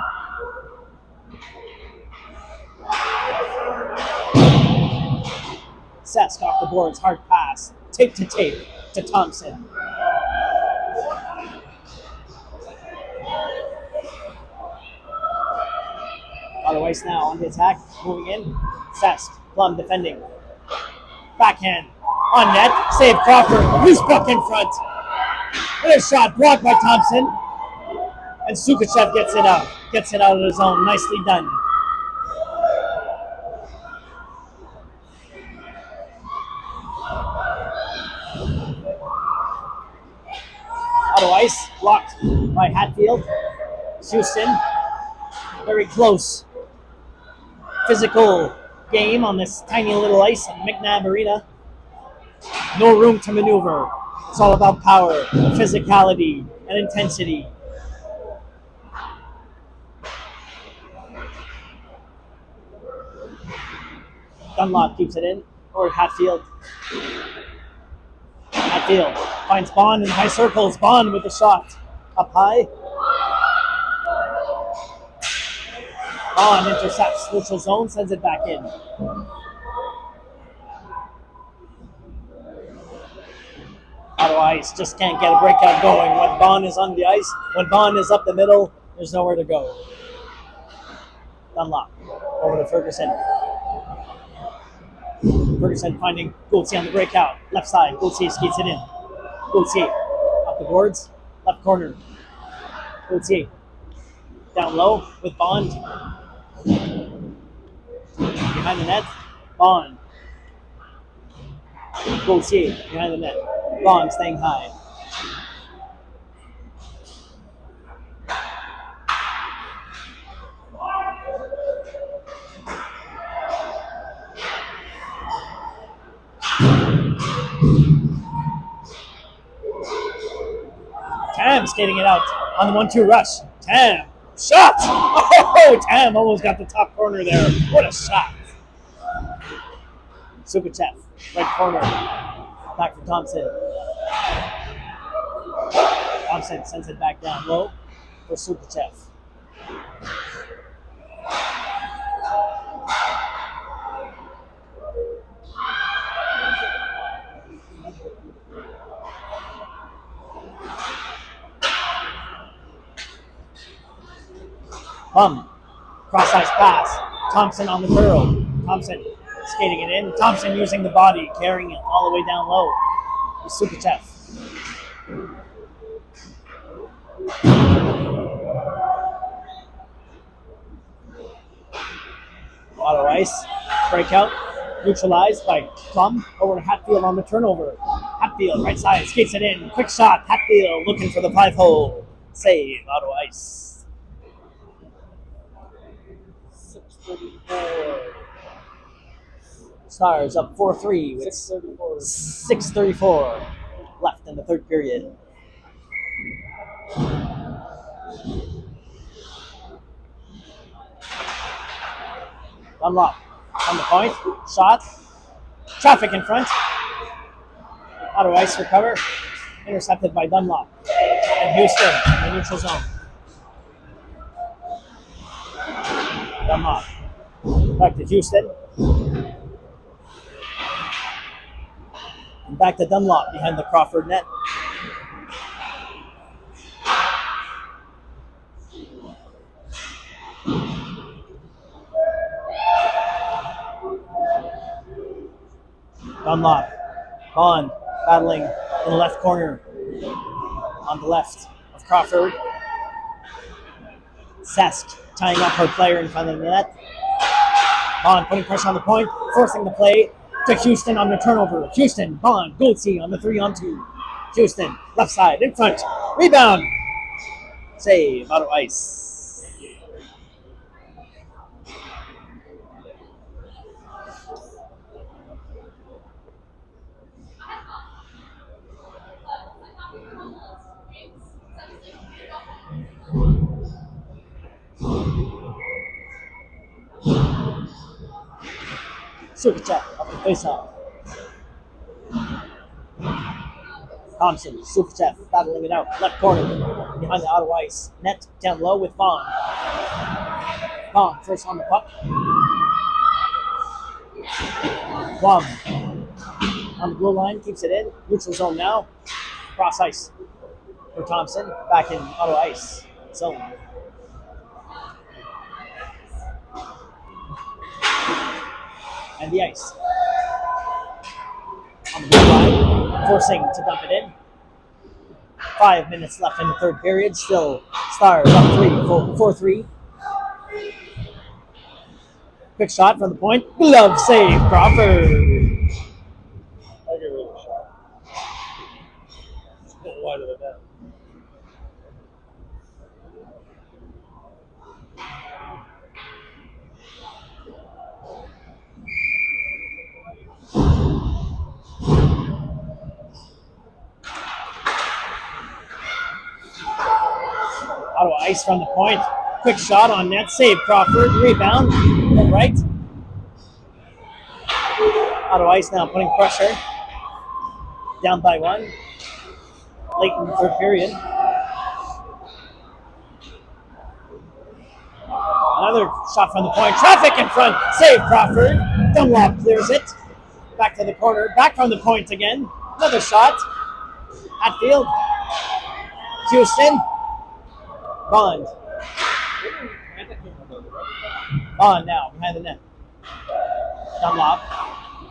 Sesk off the boards, hard pass. Tape to Thompson. Ottawa Ice now on the attack, moving in. Sesk, Plum defending. Backhand on net, save Crawford. Loose puck in front. And a shot blocked by Thompson. And Sukachev gets it out. Gets it out of the zone. Nicely done. Ottawa Ice blocked by Hatfield. Houston, very close. Physical game on this tiny little ice in McNabb Arena. No room to maneuver. It's all about power, physicality, and intensity. Dunlop keeps it in, or Hatfield. Hatfield finds Bond in high circles. Bond with the shot. Up high. Bond intercepts neutral zone, sends it back in. Ottawa Ice just can't get a breakout going when Bond is on the ice. When Bond is up the middle, there's nowhere to go. Dunlop over to Ferguson. Ferguson finding Gauthier on the breakout. Left side, Gauthier skates it in. Gauthier up the boards, left corner. Gauthier down low with Bond. Behind the net, Bond. Gauthier behind the net. Bond staying high. Tam skating it out on the 1-2 rush. Tam, shot! Oh, Tam almost got the top corner there. What a shot. Sukachev, right corner. Back for Thompson. Thompson sends it back down low for Sukachev. Cross-ice pass. Thompson on the curl. Thompson skating it in. Thompson using the body, carrying it all the way down low. With Sukachev. Ottawa Ice. Breakout. Neutralized by Plum. Over to Hatfield on the turnover. Hatfield, right side, skates it in. Quick shot. Hatfield looking for the 5-hole. Save. Ottawa Ice. 6:34. Stars up 4-3 with 6:34 left in the third period. Dunlop on the point. Shot. Traffic in front. Ottawa Ice recover. Intercepted by Dunlop. And Houston in the neutral zone. Dunlop. Back to Houston. And back to Dunlop behind the Crawford net. Dunlop. Bond battling in the left corner. On the left of Crawford. Sesk tying up her player in front of the net. Bond putting pressure on the point, forcing the play to Houston on the turnover. Houston, Bond, Goldsie on the 3-on-2. Houston, left side, in front. Rebound. Save, Ottawa Ice. Sukachev off the faceoff. Thompson, Sukachev battling it out. Left corner behind the Ottawa Ice. Net down low with Bond. Bond first on the puck. Plum on the blue line, keeps it in. Neutral zone now. Cross ice for Thompson. Back in Ottawa Ice zone. And the ice. On the blue line, forcing to dump it in. 5 minutes left in the third period. Still Stars up 4-3. Quick shot from the point. Glove save, Crawford. I give it a shot. It's a little wider than that. Ottawa Ice from the point. Quick shot on net. Save Crawford. Rebound. Then right. Ottawa Ice now putting pressure. Down by 1. Late in the third period. Another shot from the point. Traffic in front. Save Crawford. Dunlop clears it. Back to the corner. Back from the point again. Another shot. Hatfield. Houston. Bond. Bond now behind the net. Dunlop.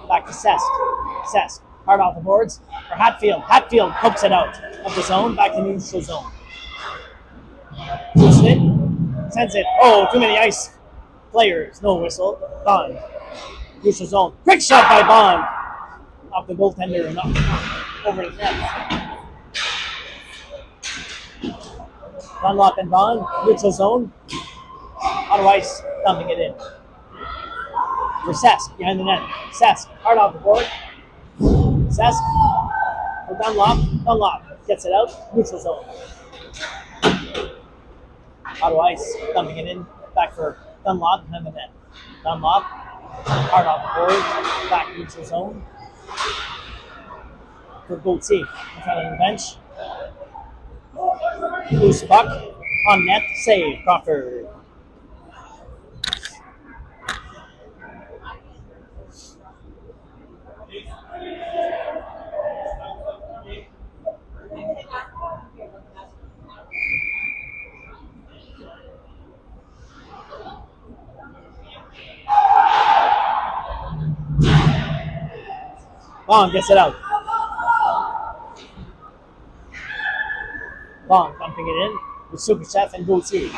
Back to Sesk. Sesk. Hard off the boards for Hatfield. Hatfield pokes it out of the zone. Back to the neutral zone. Houston sends it. Oh, too many ice players. No whistle. Bond. Neutral zone. Quick shot by Bond. Off the goaltender and up over the net. Dunlop and Bond, neutral zone. Ottawa Ice dumping it in. For Sesk, behind the net. Sesk, hard off the board. Sesk, for Dunlop. Dunlop gets it out, neutral zone. Ottawa Ice dumping it in. Back for Dunlop, behind the net. Dunlop, hard off the board. Back neutral zone. For Gauthier, in front of the bench. Loose puck on net, save Crawford. Bond gets it out. Bond dumping it in with Super Chef and Gauthier.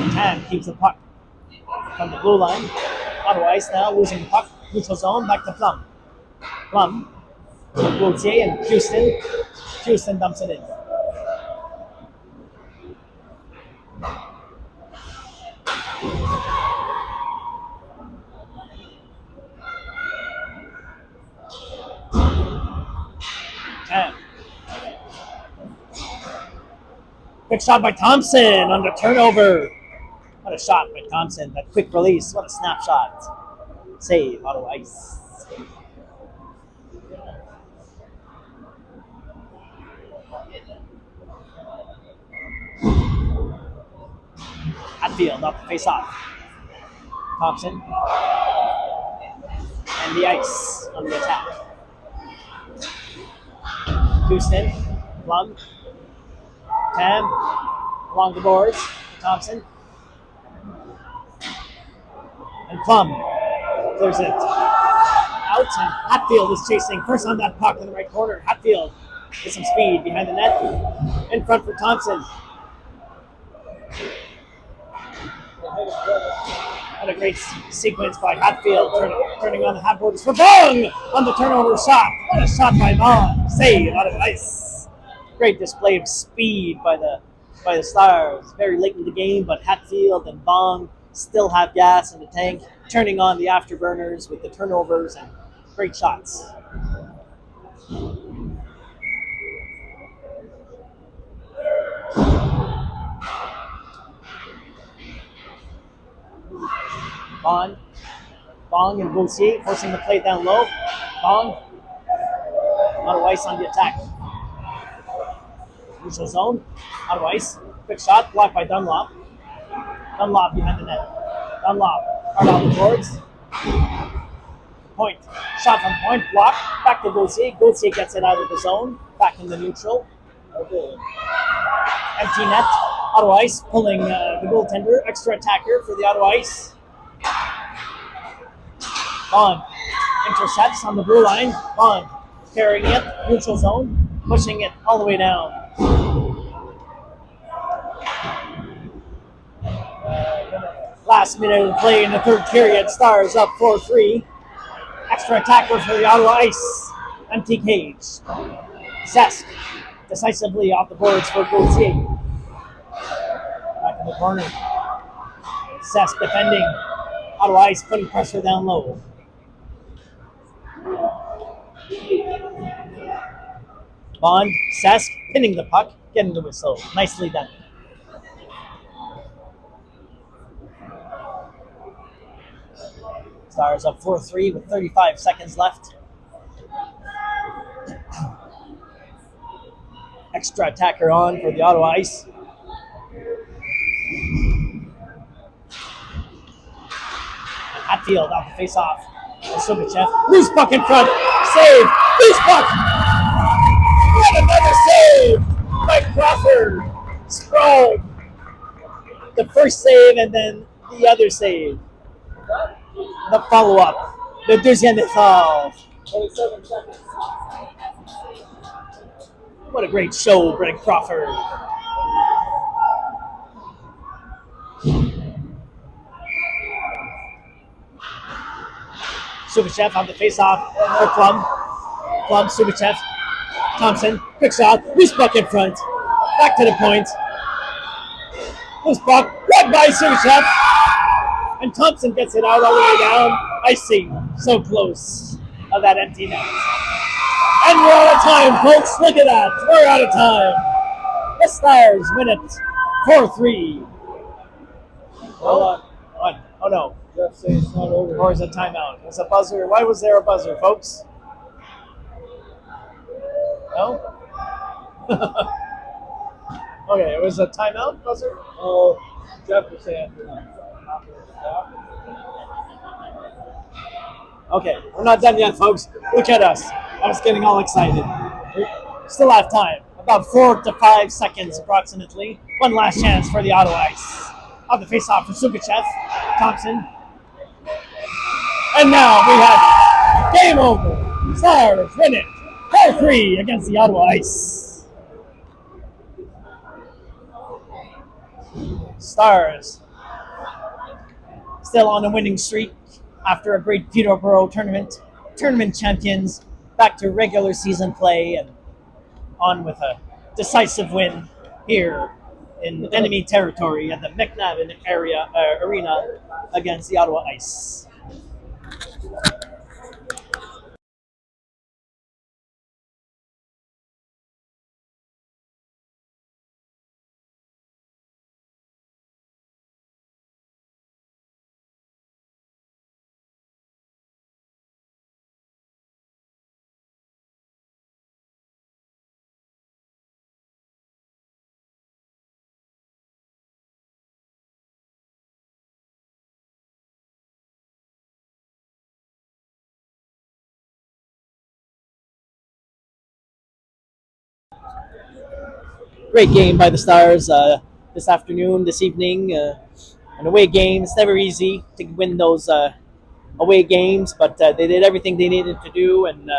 Tan keeps the puck from the blue line. Ottawa Ice now losing the puck. Neutral zone, back to Plum. Plum, Gauthier and Houston. Houston dumps it in. Quick shot by Thompson on the turnover. What a shot by Thompson. That quick release. What a snapshot. Save Ottawa Ice. Hatfield off the face off. Thompson. And the Ice on the attack. Houston. Plum. Tam along the boards. Thompson. And Plum clears it out, and Hatfield is chasing first on that puck in the right corner. Hatfield with some speed behind the net. In front for Thompson. What a great sequence by Hatfield, turning on the half boards for Bong on the turnover shot. What a shot by Bong. Save out of ice. Great display of speed by the Stars. Very late in the game, but Hatfield and Bong still have gas in the tank, turning on the afterburners with the turnovers and great shots. Bong and Gauthier forcing the play down low. Bong Ottawa Ice on the attack. Neutral zone. Ottawa Ice. Quick shot. Blocked by Dunlop. Dunlop behind the net. Dunlop. Hard off the boards. Point. Shot from point. Block. Back to Gauthier. Gauthier gets it out of the zone. Back in the neutral. Okay. Empty net. Ottawa Ice pulling the goaltender. Extra attacker for the Ottawa Ice. Bond intercepts on the blue line. Bond carrying it. Neutral zone. Pushing it all the way down. Last minute of the play in the third period. Stars up 4-3. Extra attacker for the Ottawa Ice. Empty cage. Sesk decisively off the boards for Gauthier. Back in the corner. Sesk defending. Ottawa Ice putting pressure down low. Bond, Sesk pinning the puck, getting the whistle. Nicely done. Stars up 4-3 with 35 seconds left. Extra attacker on for the Ottawa Ice. Hatfield out the face-off. Subichev. Loose puck in front. Save. Loose puck. And another save by Crawford. Sprong. The first save and then the other save. The follow-up. Le deuxième effort. 27 seconds. What a great show, Brent Crawford. Subichev on the face-off for Plum. Plum, Subichev. Thompson, quick shot. Loose puck in front. Back to the point. Loose puck. Won by Subichev. And Thompson gets it out all the way down. Icing. So close of that empty net. And we're out of time, folks. Look at that. We're out of time. The Stars win it 4-3. Hold on. What? Oh, no. Jeff saying it's not over. Or is it timeout? Was a buzzer? Why was there a buzzer, folks? No? Okay, it was a timeout buzzer? Oh, Jeff was saying. Okay, we're not done yet, folks. Look at us. I was getting all excited. We still have time. About 4 to 5 seconds, approximately. One last chance for the Ottawa Ice. On the face-off for Subichev. Thompson. And now we have game over. Stars win it 4-3 against the Ottawa Ice. Stars still on a winning streak after a great Peterborough tournament. Tournament champions, back to regular season play and on with a decisive win here in enemy territory at the McNabb Arena against the Ottawa Ice. Great game by the Stars this afternoon, this evening. An away game. It's never easy to win those away games, but they did everything they needed to do and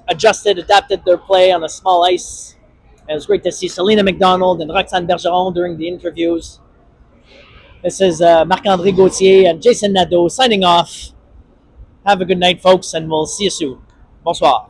adapted their play on a small ice. And it was great to see Selena McDonald and Roxane Bergeron during the interviews. This is Marc-André Gauthier and Jason Nadeau signing off. Have a good night, folks, and we'll see you soon. Bonsoir.